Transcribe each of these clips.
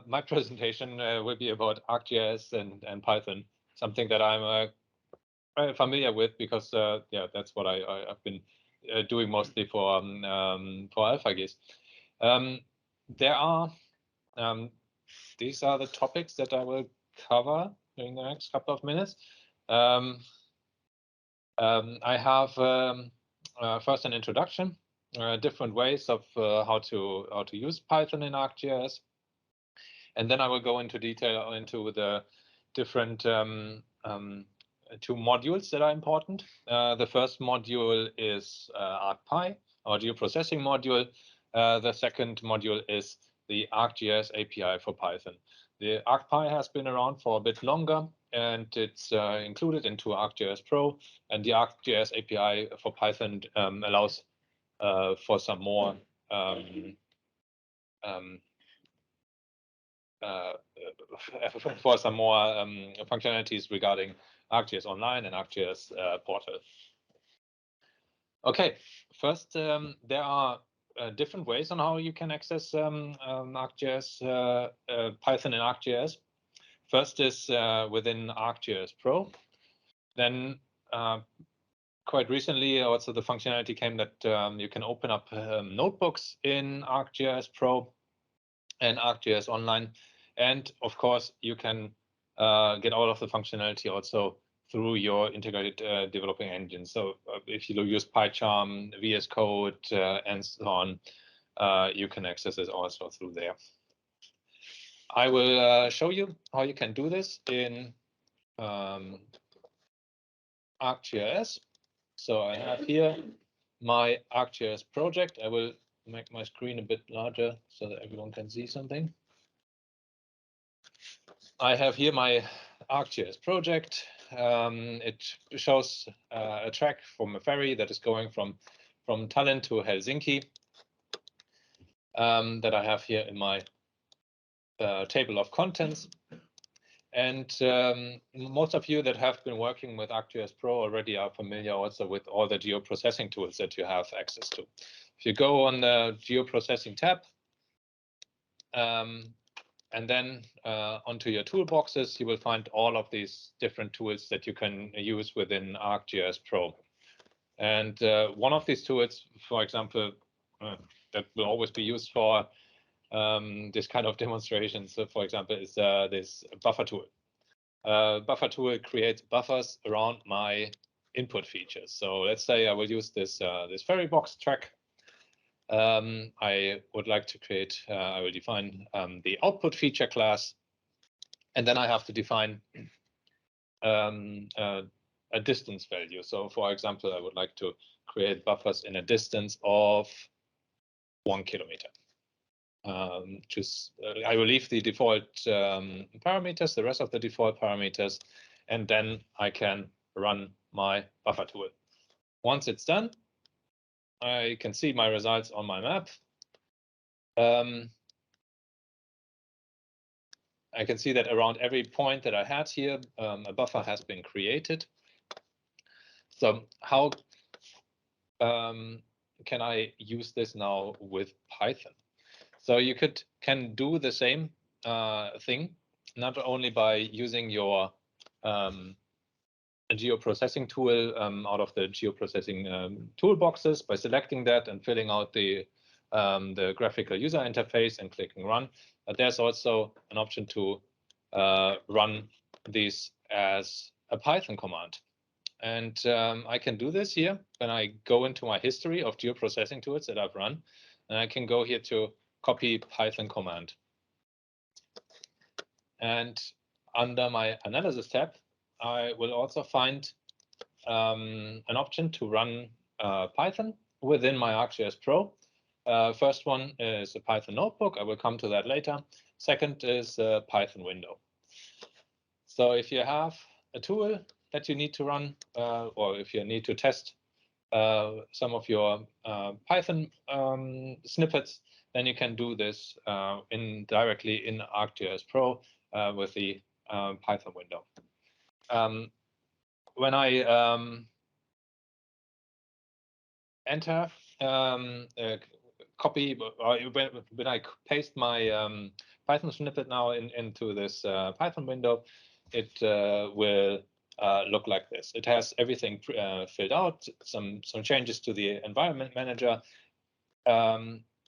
my presentation will be about ArcGIS and Python, something that I'm very familiar with because yeah, that's what I've been doing mostly for AlphaGIS. There are these are the topics that I will cover during the next couple of minutes. I have first an introduction, different ways of how to use Python in ArcGIS, and then I will go into detail into the different two modules that are important. The first module is ArcPy, our geoprocessing module. The second module is the ArcGIS API for Python. The ArcPy has been around for a bit longer, and it's included into ArcGIS Pro. And the ArcGIS API for Python allows for some more functionalities regarding ArcGIS Online and ArcGIS Portal. Okay, first, there are different ways on how you can access ArcGIS, Python in ArcGIS. First is within ArcGIS Pro. Then quite recently, also the functionality came that you can open up notebooks in ArcGIS Pro and ArcGIS Online. And of course, you can get all of the functionality also through your integrated developing engine. So if you use PyCharm, VS Code, and so on, you can access it also through there. I will show you how you can do this in ArcGIS. So I have here my ArcGIS project. I will make my screen a bit larger so that everyone can see something. I have here my ArcGIS project. It shows a track from a ferry that is going from Tallinn to Helsinki that I have here in my table of contents. And most of you that have been working with ArcGIS Pro already are familiar also with all the geoprocessing tools that you have access to. If you go on the geoprocessing tab, and then onto your toolboxes, you will find all of these different tools that you can use within ArcGIS Pro. And one of these tools, for example, that will always be used for this kind of demonstration. So, for example, is this buffer tool. Buffer tool creates buffers around my input features. So let's say I will use this this ferry box track. I would like to create, I will define the output feature class, and then I have to define a distance value. So for example, I would like to create buffers in a distance of 1 kilometer. I will leave the default parameters, the rest of the default parameters, and then I can run my buffer tool. Once it's done, I can see my results on my map. I can see that around every point that I had here, a buffer has been created. So how can I use this now with Python? So you can do the same thing, not only by using your geoprocessing tool out of the geoprocessing toolboxes, by selecting that and filling out the graphical user interface and clicking run. But there's also an option to run these as a Python command. And I can do this here when I go into my history of geoprocessing tools that I've run. And I can go here to copy Python command. And under my analysis tab, I will also find an option to run Python within my ArcGIS Pro. First one is a Python notebook. I will come to that later. Second is a Python window. So if you have a tool that you need to run, or if you need to test some of your Python snippets, then you can do this directly in ArcGIS Pro with the Python window. When I enter copy, when I paste my Python snippet now into this Python window, it will look like this. It has everything filled out, some changes to the environment manager.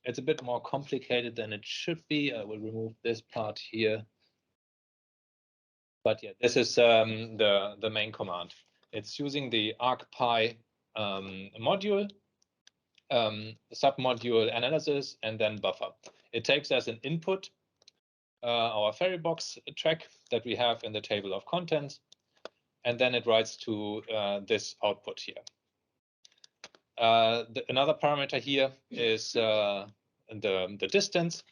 It's a bit more complicated than it should be. I will remove this part here. But yeah, this is the main command. It's using the ArcPy module, submodule analysis, and then buffer. It takes as an input our fairybox track that we have in the table of contents, and then it writes to this output here. Another parameter here is the distance.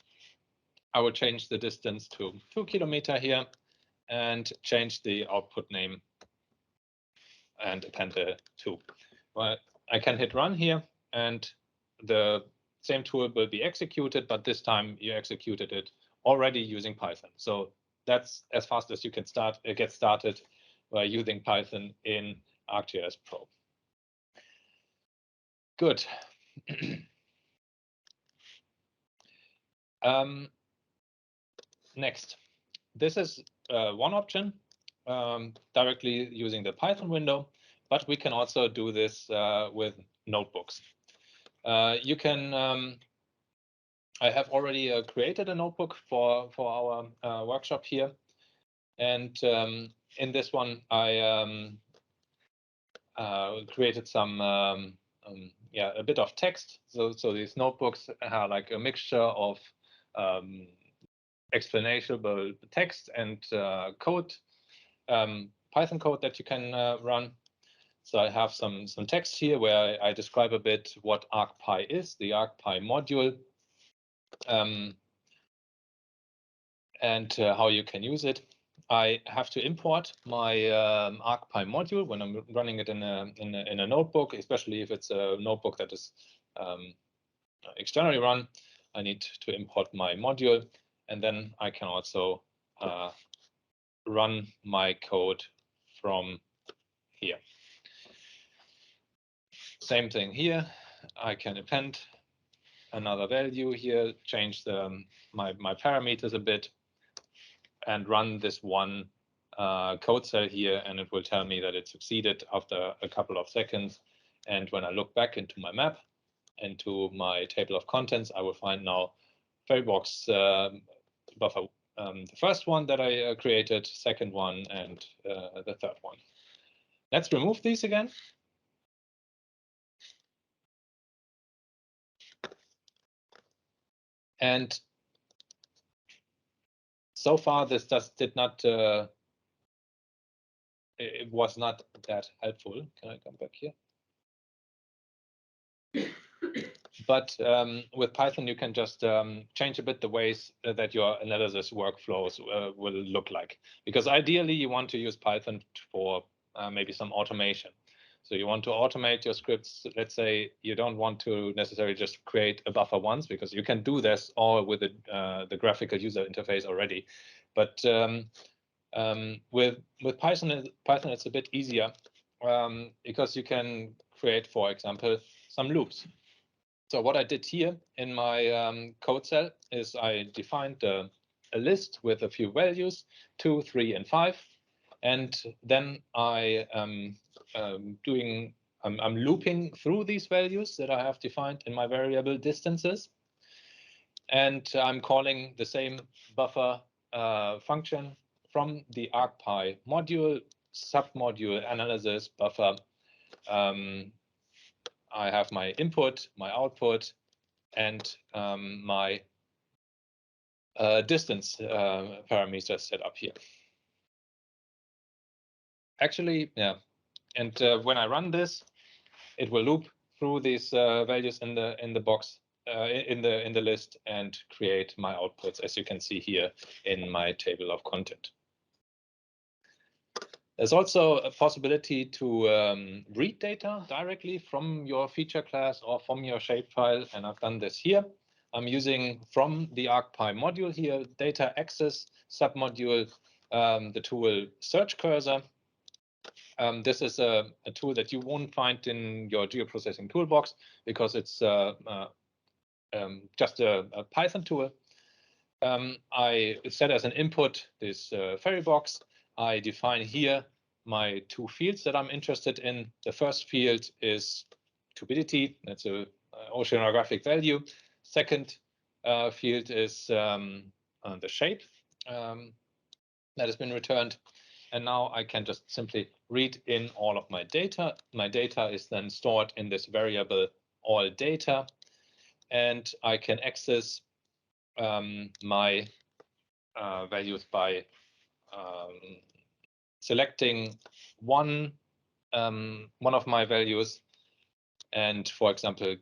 I will change the distance to 2 kilometers here and change the output name and append the 2. Well, I can hit run here and the same tool will be executed, but this time you executed it already using Python. So that's as fast as you can get started by using Python in ArcGIS Pro. Good. Next, this is one option, directly using the Python window, but we can also do this with notebooks. You can, I have already created a notebook for our workshop here. And in this one, I created some, a bit of text. So these notebooks are like a mixture of explainable text and code, Python code that you can run. So I have some text here where I describe a bit what ArcPy is, the ArcPy module, and how you can use it. I have to import my ArcPy module when I'm running it in a notebook, especially if it's a notebook that is externally run. I need to import my module, and then I can also run my code from here. Same thing here. I can append another value here, change my parameters a bit, and run this one code cell here, and it will tell me that it succeeded after a couple of seconds. And when I look back into my map, into my table of contents, I will find now fairybox buffer, the first one that I created, second one, and the third one. Let's remove these again. And so far, this did not, it was not that helpful. Can I come back here? But with Python, you can just change a bit the ways that your analysis workflows will look like. Because ideally, you want to use Python for maybe some automation. So you want to automate your scripts. Let's say you don't want to necessarily just create a buffer once, because you can do this all with the graphical user interface already. But with Python, it's a bit easier because you can create, for example, some loops. So what I did here in my code cell is I defined a list with a few values, 2, 3, and 5. And then I am I'm looping through these values that I have defined in my variable distances. And I'm calling the same buffer function from the ArcPy module, submodule analysis buffer. I have my input, my output, and my distance parameters set up here. Actually, yeah. And when I run this, it will loop through these values in the box, in the list, and create my outputs, as you can see here in my table of content. There's also a possibility to read data directly from your feature class or from your shapefile, and I've done this here. I'm using from the ArcPy module here, data access submodule, the tool search cursor. This is a tool that you won't find in your geoprocessing toolbox because it's just a Python tool. I set as an input this ferry box. I define here my two fields that I'm interested in. The first field is turbidity. That's a oceanographic value. Second field is the shape that has been returned. And now I can just simply read in all of my data. My data is then stored in this variable all data. And I can access my values by selecting one of my values and, for example,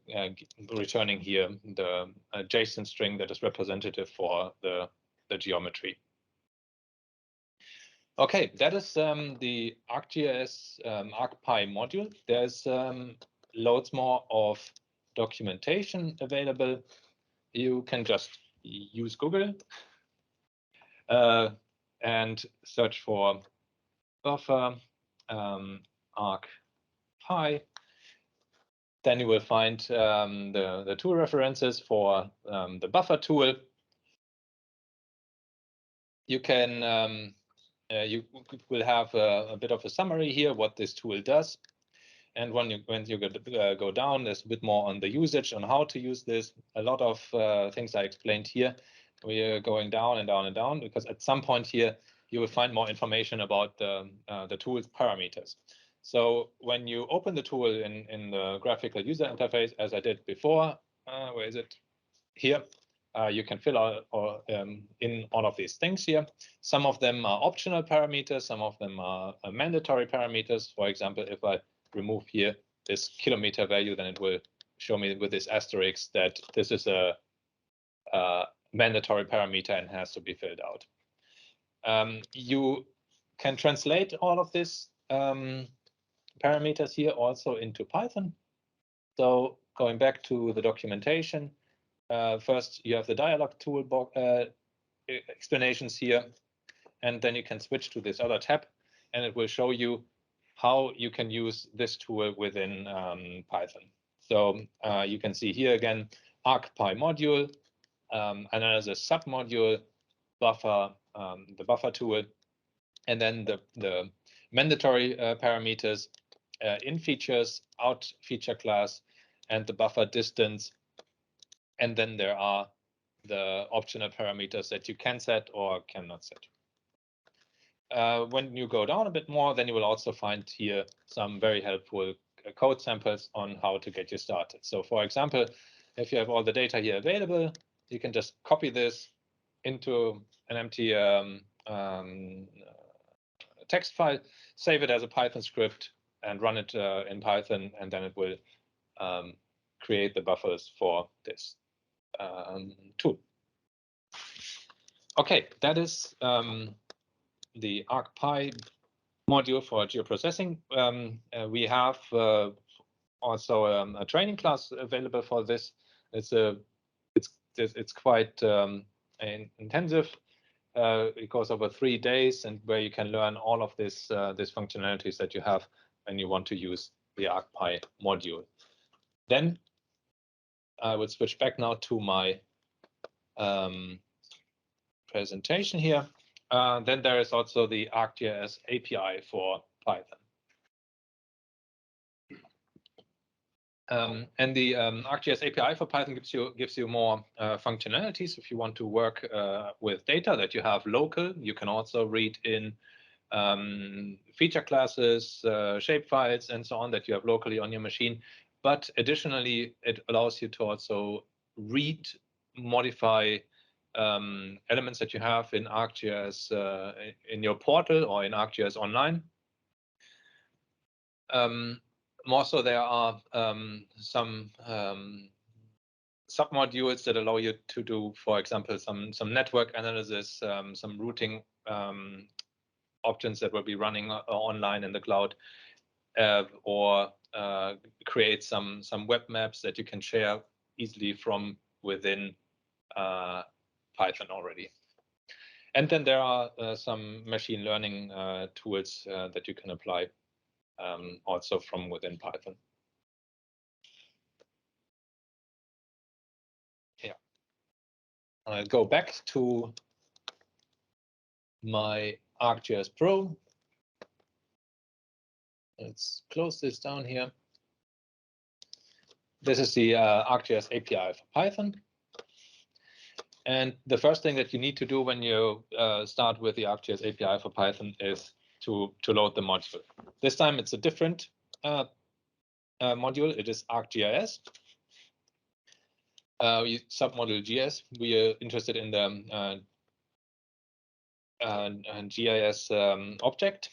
returning here the JSON string that is representative for the geometry. Okay, that is the ArcGIS ArcPy module. There's loads more of documentation available. You can just use Google and search for buffer ArcPy. Then you will find the tool references for the buffer tool. You can you will have a bit of a summary here what this tool does. And when you go down, there's a bit more on the usage, on how to use this. A lot of things I explained here. We are going down and down and down because at some point here you will find more information about the tool's parameters. So when you open the tool in the graphical user interface, as I did before, where is it? Here, you can fill out in all of these things here. Some of them are optional parameters, some of them are mandatory parameters. For example, if I remove here this kilometer value, then it will show me with this asterisk that this is a mandatory parameter and has to be filled out. You can translate all of this parameters here also into Python. So going back to the documentation, first you have the dialog toolbox explanations here, and then you can switch to this other tab, and it will show you how you can use this tool within Python. So you can see here again, ArcPy module, analysis submodule, buffer, the buffer tool, and then the mandatory parameters, in features, out feature class, and the buffer distance. And then there are the optional parameters that you can set or cannot set. When you go down a bit more, then you will also find here some very helpful code samples on how to get you started. So for example, if you have all the data here available, you can just copy this into an empty text file, save it as a Python script, and run it in Python, and then it will create the buffers for this tool. Okay, that is the ArcPy module for geoprocessing. We have also a training class available for this. It's quite intensive. It goes over 3 days, and where you can learn all of this functionalities that you have when you want to use the ArcPy module. Then I will switch back now to my presentation here. Then there is also the ArcGIS API for Python. And the ArcGIS API for Python gives you more functionalities. If you want to work with data that you have local, you can also read in feature classes, shapefiles, and so on that you have locally on your machine. But additionally, it allows you to also read, modify elements that you have in ArcGIS in your portal or in ArcGIS Online. More so, there are some submodules that allow you to do, for example, some network analysis, some routing options that will be running online in the cloud, or create some web maps that you can share easily from within Python already. And then there are some machine learning tools that you can apply also from within Python. Yeah. I'll go back to my ArcGIS Pro. Let's close this down here. This is the ArcGIS API for Python. And the first thing that you need to do when you start with the ArcGIS API for Python is to load the module. This time it's a different module. It is ArcGIS. Submodule GS. We are interested in the GIS object.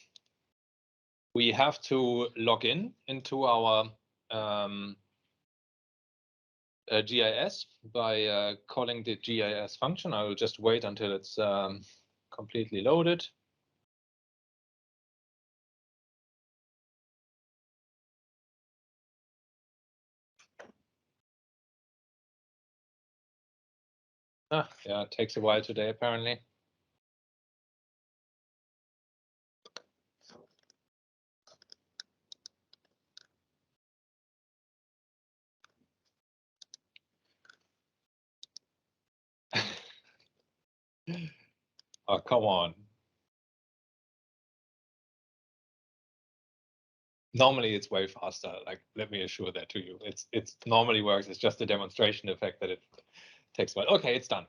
We have to log in into our GIS by calling the GIS function. I will just wait until it's completely loaded. Yeah, it takes a while today, apparently. Oh, come on. Normally it's way faster. Like, let me assure that to you. It's normally works. It's just a demonstration effect that it takes a while. Okay, it's done.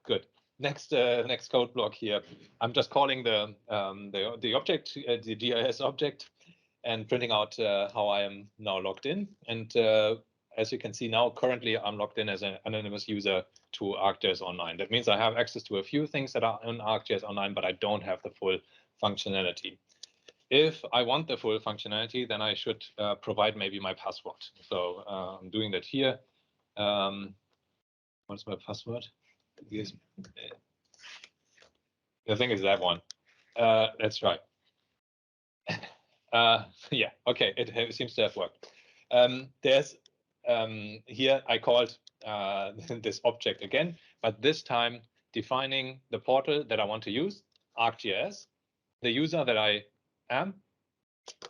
Good. Next code block here. I'm just calling the object, the GIS object, and printing out how I am now logged in. And as you can see now, currently I'm logged in as an anonymous user to ArcGIS Online. That means I have access to a few things that are on ArcGIS Online, but I don't have the full functionality. If I want the full functionality, then I should provide maybe my password. So I'm doing that here. What's my password? The thing is that one. That's right. Yeah, okay, it seems to have worked. There's here I called this object again, but this time defining the portal that I want to use, ArcGIS, the user that I am.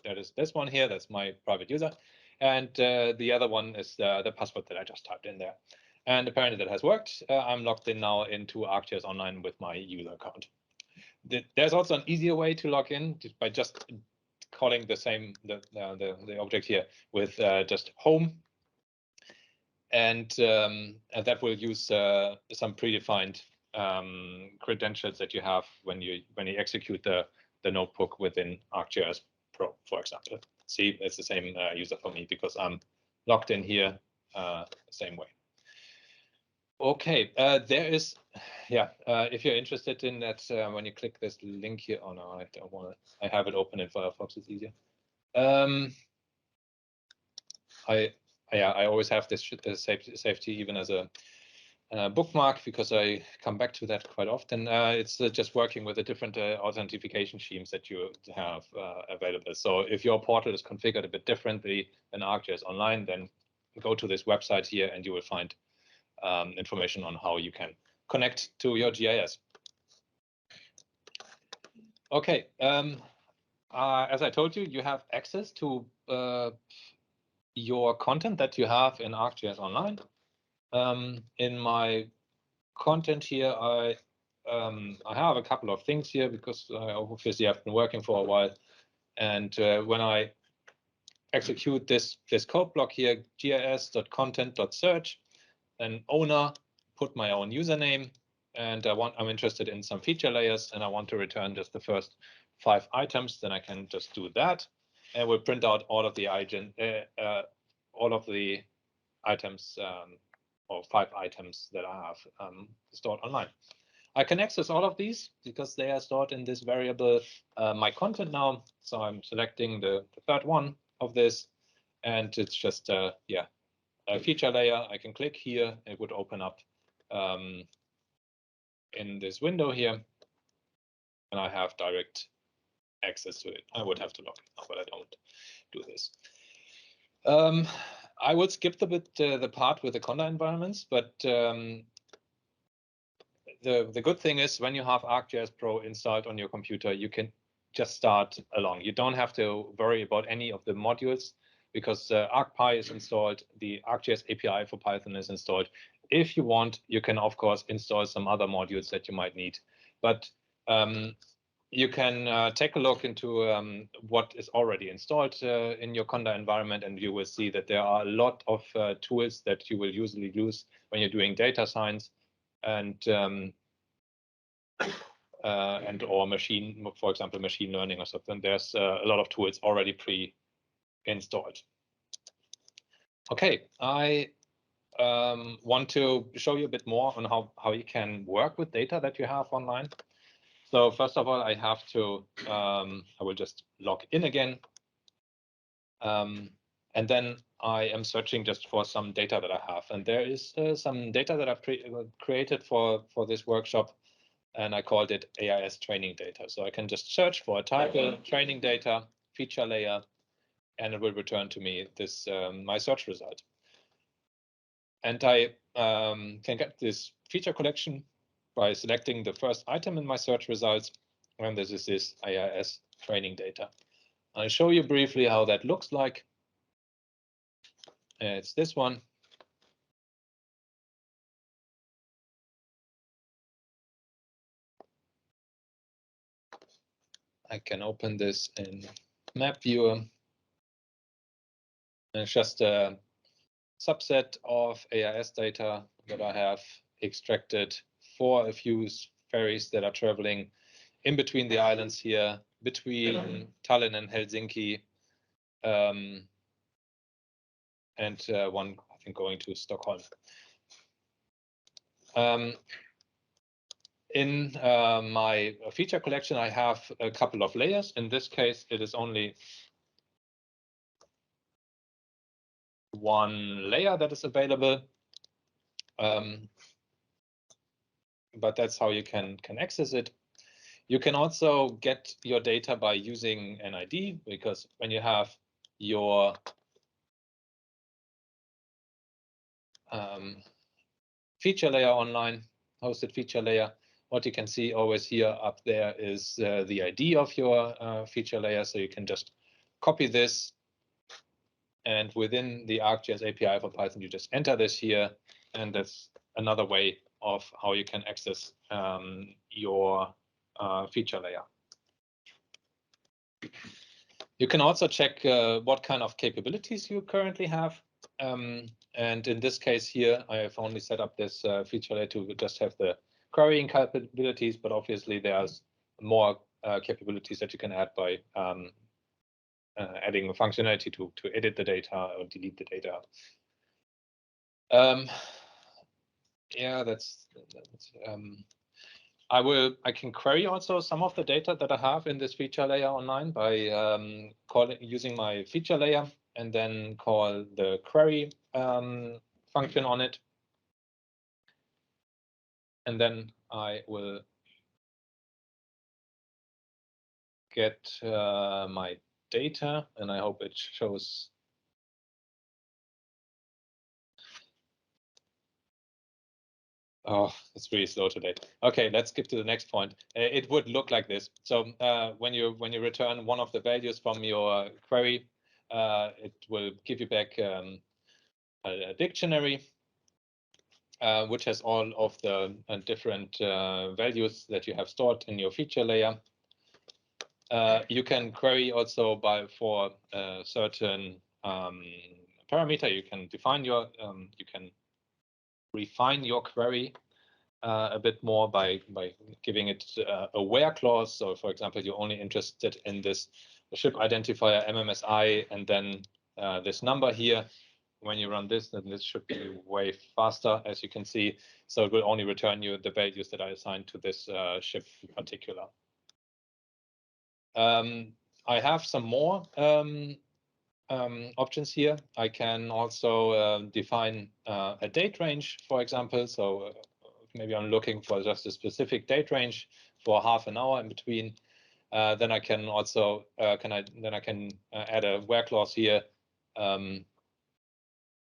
That is this one here. That's my private user, and the other one is the password that I just typed in there. And apparently that has worked. I'm logged in now into ArcGIS Online with my user account. There's also an easier way to log in by just calling the same the object here with just home, and that will use some predefined credentials that you have when you execute the notebook within ArcGIS Pro, for example. See, it's the same user for me because I'm logged in here the same way. Okay, there is, yeah, if you're interested in that, when you click this link here, oh no, I don't want to, I have it open in Firefox, it's easier. I always have this safety even as a bookmark because I come back to that quite often. It's just working with the different authentication schemes that you have available. So if your portal is configured a bit differently than ArcGIS Online, then go to this website here and you will find information on how you can connect to your GIS. Okay, as I told you, you have access to your content that you have in ArcGIS Online. In my content here, I have a couple of things here because I obviously have been working for a while. And when I execute this code block here, gis.content.search, then owner, put my own username, and I'm interested in some feature layers, and I want to return just the first 5 items. Then I can just do that, and we'll print out all of the items or 5 items that I have stored online. I can access all of these because they are stored in this variable my content now. So I'm selecting the third one of this, and it's just yeah, a feature layer. I can click here. It would open up in this window here, and I have direct access to it. I would have to log in, but I don't do this. I would skip the part with the conda environments, but the good thing is when you have ArcGIS Pro installed on your computer, you can just start along. You don't have to worry about any of the modules because ArcPy is installed, the ArcGIS API for Python is installed. if you want, you can, of course, install some other modules that you might need. But you can take a look into what is already installed in your Conda environment, and you will see that there are a lot of tools that you will usually use when you're doing data science and or machine, for example, machine learning or something. There's a lot of tools already pre-installed. Okay, I want to show you a bit more on how you can work with data that you have online. So first of all, I have to, I will just log in again. And then I am searching just for some data that I have. And there is some data that I've created for this workshop, and I called it AIS training data. So I can just search for a title, training data, feature layer, and it will return to me this my search result. And I can get this feature collection by selecting the first item in my search results, and this is this AIS training data. I'll show you briefly how that looks like. It's this one. I can open this in Map Viewer. And it's just a subset of AIS data that I have extracted for a few ferries that are traveling in between the islands here, between Tallinn and Helsinki, and one, I think, going to Stockholm. In my feature collection, I have a couple of layers. In this case, it is only one layer that is available. But that's how you can access it. You can also get your data by using an ID, because when you have your feature layer online, hosted feature layer, what you can see always here up there is the ID of your feature layer. So you can just copy this, and within the ArcGIS API for Python, you just enter this here, and that's another way of how you can access your feature layer. You can also check what kind of capabilities you currently have. And in this case here, I have only set up this feature layer to just have the querying capabilities, but obviously there's more capabilities that you can add by adding a functionality to edit the data or delete the data. Yeah, that's I can query also some of the data that I have in this feature layer online by using my feature layer and then call the query function on it. And then I will get my data, and I hope it shows. Oh, it's really slow today. Okay, let's skip to the next point. It would look like this. So when you return one of the values from your query, it will give you back a dictionary, which has all of the different values that you have stored in your feature layer. You can query also for a certain parameter. You can define your you can refine your query a bit more by giving it a where clause. So, for example, you're only interested in this ship identifier MMSI and then this number here. When you run this, then this should be way faster, as you can see. So it will only return you the values that I assigned to this ship in particular. I have some more options here. I can also define a date range, for example. So maybe I'm looking for just a specific date range for half an hour in between. Then I can also add a where clause here,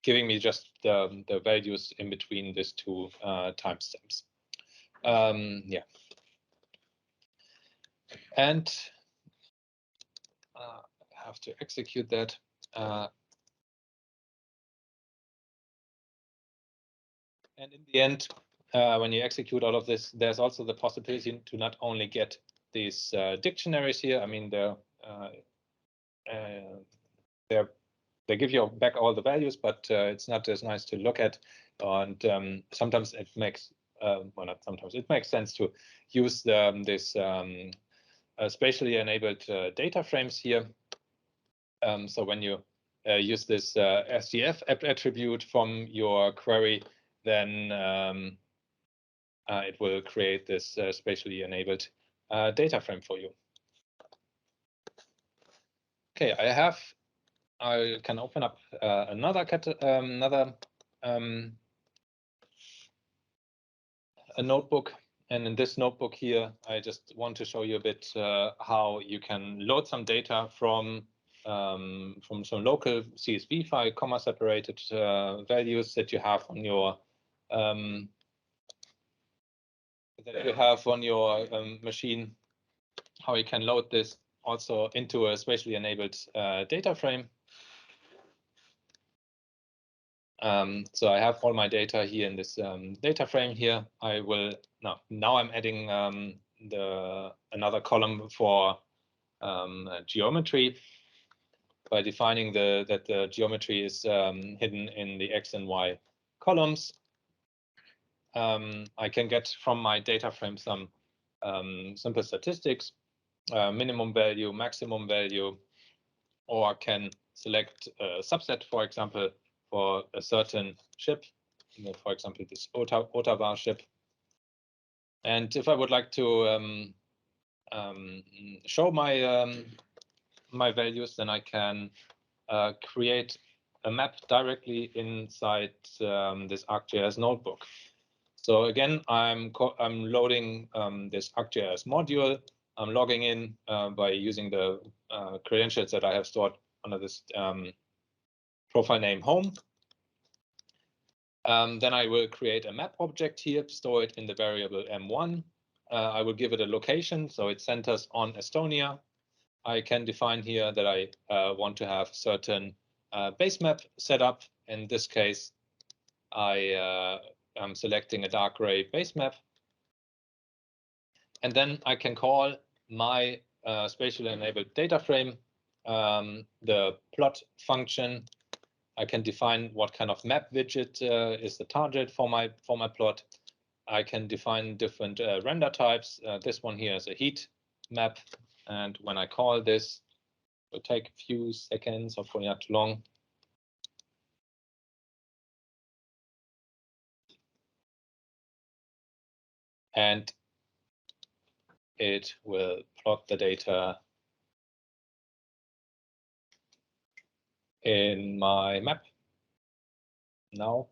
giving me just the values in between these two timestamps. Yeah, and I have to execute that. And in the end, when you execute all of this, there's also the possibility to not only get these dictionaries here. I mean, they give you back all the values, but it's not as nice to look at. And sometimes it makes, well, not sometimes, it makes sense to use this spatially enabled data frames here. So when you use this SDF attribute from your query, then it will create this spatially enabled data frame for you. Okay, I can open up another a notebook, and in this notebook here, I just want to show you a bit how you can load some data from some local CSV file, comma separated values that you have on your machine. How you can load this also into a spatially enabled data frame. So I have all my data here in this data frame here. I will now I'm adding another column for geometry by defining that the geometry is hidden in the X and Y columns. I can get from my data frame some simple statistics, minimum value, maximum value, or I can select a subset, for example, for a certain ship, for example, this Ottawa ship. And if I would like to show my values, then I can create a map directly inside this ArcGIS notebook. So again, I'm loading this ArcGIS module. I'm logging in by using the credentials that I have stored under this profile name home. Then I will create a map object here, store it in the variable M1. I will give it a location, so it centers on Estonia. I can define here that I want to have certain base map set up. In this case, I am selecting a dark gray base map. And then I can call my spatially enabled data frame, the plot function. I can define what kind of map widget is the target for my plot. I can define different render types. This one here is a heat map, and when I call this, it will take a few seconds, hopefully not too long. And it will plot the data in my map now.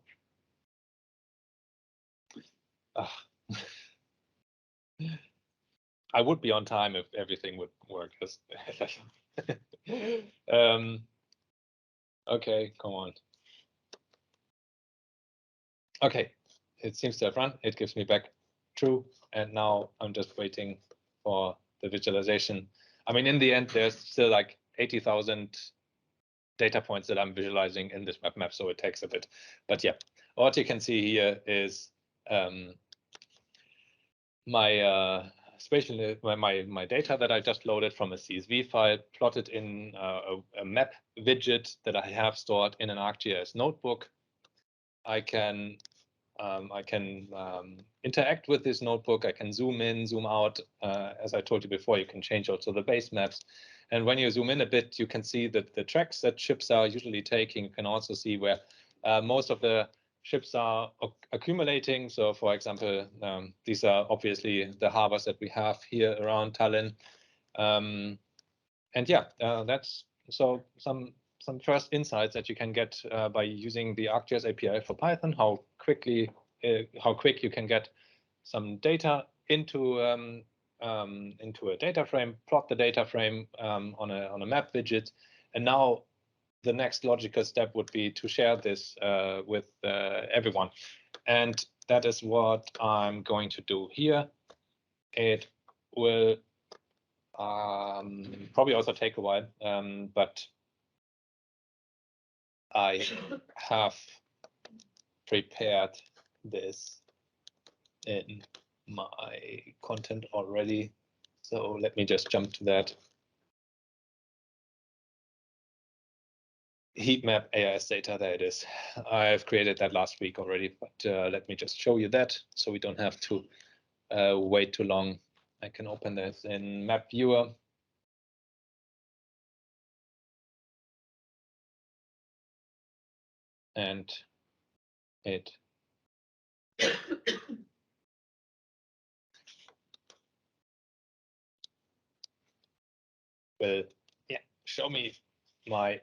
I would be on time if everything would work. Okay, come on. Okay, it seems to have run. It gives me back true, and now I'm just waiting for the visualization. I mean, in the end, there's still like 80,000 data points that I'm visualizing in this map, so it takes a bit. But yeah, what you can see here is my my data that I just loaded from a CSV file, plotted in a map widget that I have stored in an ArcGIS notebook. I can interact with this notebook. I can zoom in, zoom out. As I told you before, you can change also the base maps. And when you zoom in a bit, you can see that the tracks that ships are usually taking. You can also see where most of the ships are accumulating. So, for example, these are obviously the harbors that we have here around Tallinn. And yeah, that's so some first insights that you can get by using the ArcGIS API for Python. How quick you can get some data into a data frame, plot the data frame on a map widget, and now the next logical step would be to share this with everyone. And that is what I'm going to do here. It will probably also take a while, but I have prepared this in my content already. So let me just jump to that. Heat map AIS data, there it is. I've created that last week already, but let me just show you that so we don't have to wait too long. I can open this in Map Viewer. And it will show me my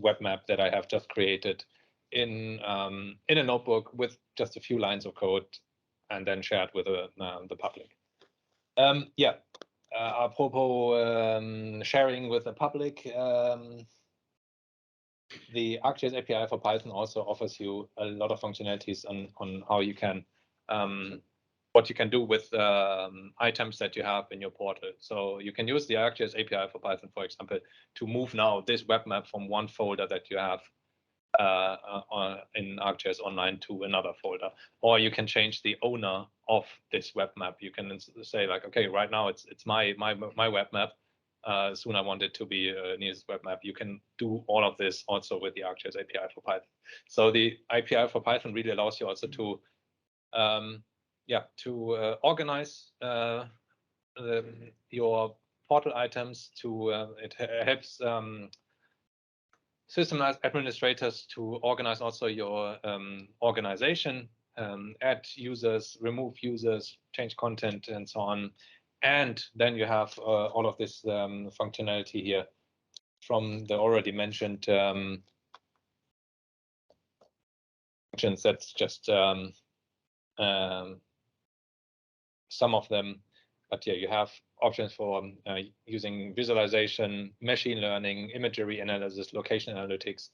web map that I have just created in a notebook with just a few lines of code and then shared with the public. Apropos sharing with the public, the ArcGIS API for Python also offers you a lot of functionalities on how you can what you can do with items that you have in your portal. So you can use the ArcGIS API for Python, for example, to move now this web map from one folder that you have in ArcGIS Online to another folder. Or you can change the owner of this web map. You can say like, okay, right now it's my web map. Soon I want it to be Niels' web map. You can do all of this also with the ArcGIS API for Python. So the API for Python really allows you also to organize your portal items. It helps system administrators to organize also your organization, add users, remove users, change content, and so on. And then you have all of this functionality here from the already mentioned functions. That's just some of them. But yeah, you have options for using visualization, machine learning, imagery analysis, location analytics,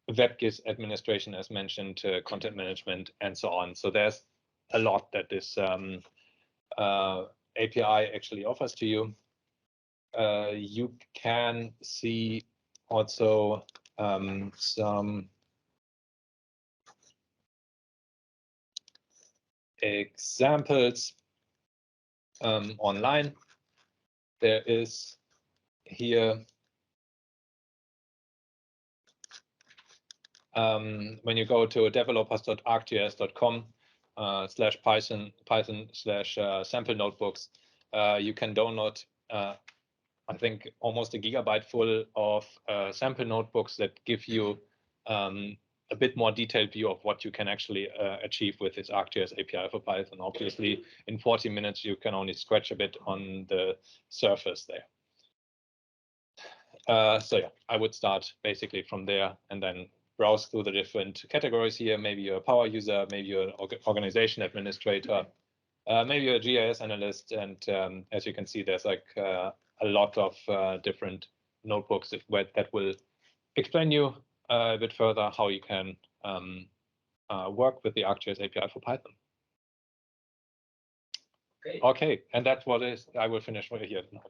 WebGIS administration, as mentioned, content management, and so on. So there's a lot that this API actually offers to you. You can see also some examples online. There is here when you go to developers.arcgis.com /Python/sample notebooks, you can download I think almost a gigabyte full of sample notebooks that give you a bit more detailed view of what you can actually achieve with this ArcGIS API for Python. Obviously, in 40 minutes, you can only scratch a bit on the surface there. So yeah, I would start basically from there and then browse through the different categories here. Maybe you're a power user, maybe you're an organization administrator, maybe you're a GIS analyst. And as you can see, there's like a lot of different notebooks that will explain you a bit further how you can work with the ArcGIS API for Python. Okay, and that's what is. I will finish here now.